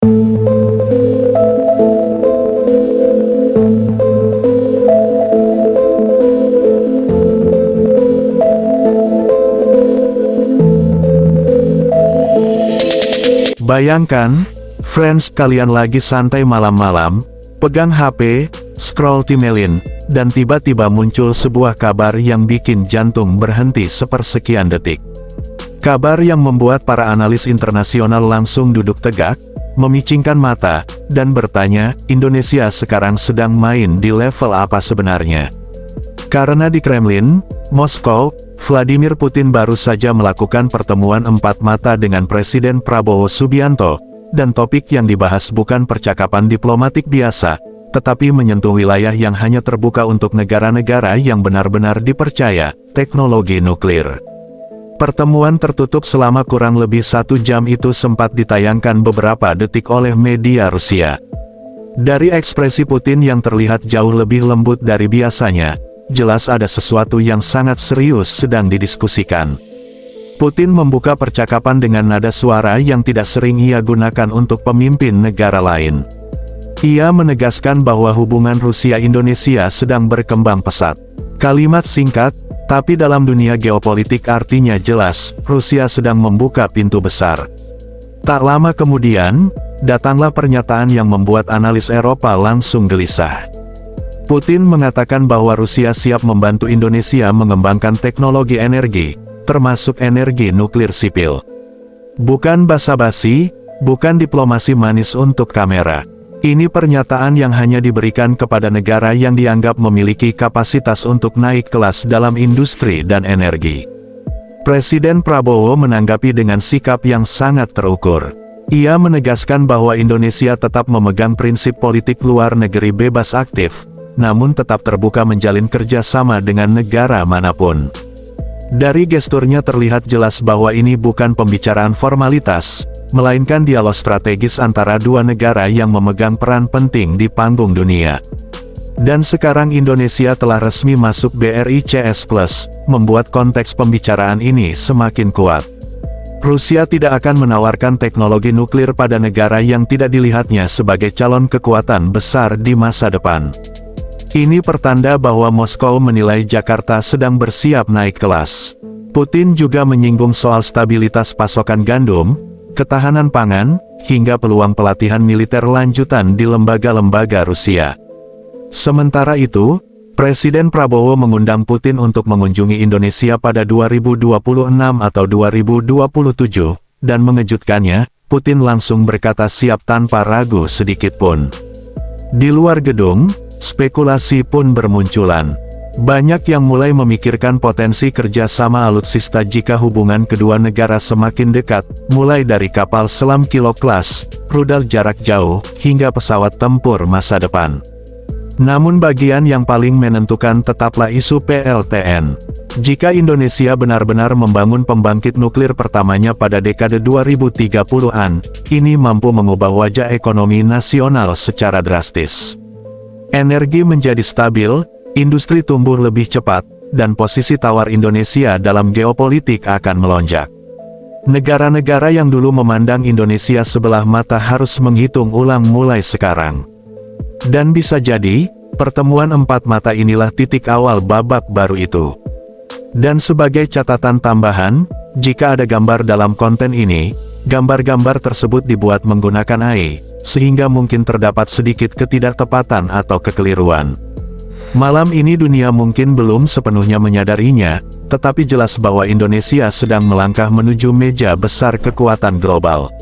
Bayangkan, friends, kalian lagi santai malam-malam, pegang HP, scroll timeline, dan tiba-tiba muncul sebuah kabar yang bikin jantung berhenti sepersekian detik. Kabar yang membuat para analis internasional langsung duduk tegak, memicingkan mata, dan bertanya, Indonesia sekarang sedang main di level apa sebenarnya? Karena di Kremlin, Moskow, Vladimir Putin baru saja melakukan pertemuan empat mata dengan Presiden Prabowo Subianto, dan topik yang dibahas bukan percakapan diplomatik biasa, tetapi menyentuh wilayah yang hanya terbuka untuk negara-negara yang benar-benar dipercaya, teknologi nuklir. Pertemuan tertutup selama kurang lebih 1 jam itu sempat ditayangkan beberapa detik oleh media Rusia. Dari ekspresi Putin yang terlihat jauh lebih lembut dari biasanya, jelas ada sesuatu yang sangat serius sedang didiskusikan. Putin membuka percakapan dengan nada suara yang tidak sering ia gunakan untuk pemimpin negara lain. Ia menegaskan bahwa hubungan Rusia-Indonesia sedang berkembang pesat. Kalimat singkat, tapi dalam dunia geopolitik artinya jelas, Rusia sedang membuka pintu besar. Tak lama kemudian, datanglah pernyataan yang membuat analis Eropa langsung gelisah. Putin mengatakan bahwa Rusia siap membantu Indonesia mengembangkan teknologi energi, termasuk energi nuklir sipil. Bukan basa-basi, bukan diplomasi manis untuk kamera. Ini pernyataan yang hanya diberikan kepada negara yang dianggap memiliki kapasitas untuk naik kelas dalam industri dan energi. Presiden Prabowo menanggapi dengan sikap yang sangat terukur. Ia menegaskan bahwa Indonesia tetap memegang prinsip politik luar negeri bebas aktif, namun tetap terbuka menjalin kerjasama dengan negara manapun. Dari gesturnya terlihat jelas bahwa ini bukan pembicaraan formalitas, melainkan dialog strategis antara dua negara yang memegang peran penting di panggung dunia. Dan sekarang Indonesia telah resmi masuk BRICS+, membuat konteks pembicaraan ini semakin kuat. Rusia tidak akan menawarkan teknologi nuklir pada negara yang tidak dilihatnya sebagai calon kekuatan besar di masa depan. Ini pertanda bahwa Moskow menilai Jakarta sedang bersiap naik kelas. Putin juga menyinggung soal stabilitas pasokan gandum, ketahanan pangan, hingga peluang pelatihan militer lanjutan di lembaga-lembaga Rusia. Sementara itu, Presiden Prabowo mengundang Putin untuk mengunjungi Indonesia pada 2026 atau 2027, dan mengejutkannya, Putin langsung berkata siap tanpa ragu sedikitpun. Di luar gedung, spekulasi pun bermunculan. Banyak yang mulai memikirkan potensi kerjasama alutsista jika hubungan kedua negara semakin dekat, mulai dari kapal selam kilo kelas, rudal jarak jauh, hingga pesawat tempur masa depan. Namun bagian yang paling menentukan tetaplah isu PLTN. Jika Indonesia benar-benar membangun pembangkit nuklir pertamanya pada dekade 2030-an, ini mampu mengubah wajah ekonomi nasional secara drastis. Energi menjadi stabil, industri tumbuh lebih cepat, dan posisi tawar Indonesia dalam geopolitik akan melonjak. Negara-negara yang dulu memandang Indonesia sebelah mata harus menghitung ulang mulai sekarang. Dan bisa jadi, pertemuan empat mata inilah titik awal babak baru itu. Dan sebagai catatan tambahan, jika ada gambar dalam konten ini, gambar-gambar tersebut dibuat menggunakan AI, sehingga mungkin terdapat sedikit ketidaktepatan atau kekeliruan. Malam ini dunia mungkin belum sepenuhnya menyadarinya, tetapi jelas bahwa Indonesia sedang melangkah menuju meja besar kekuatan global.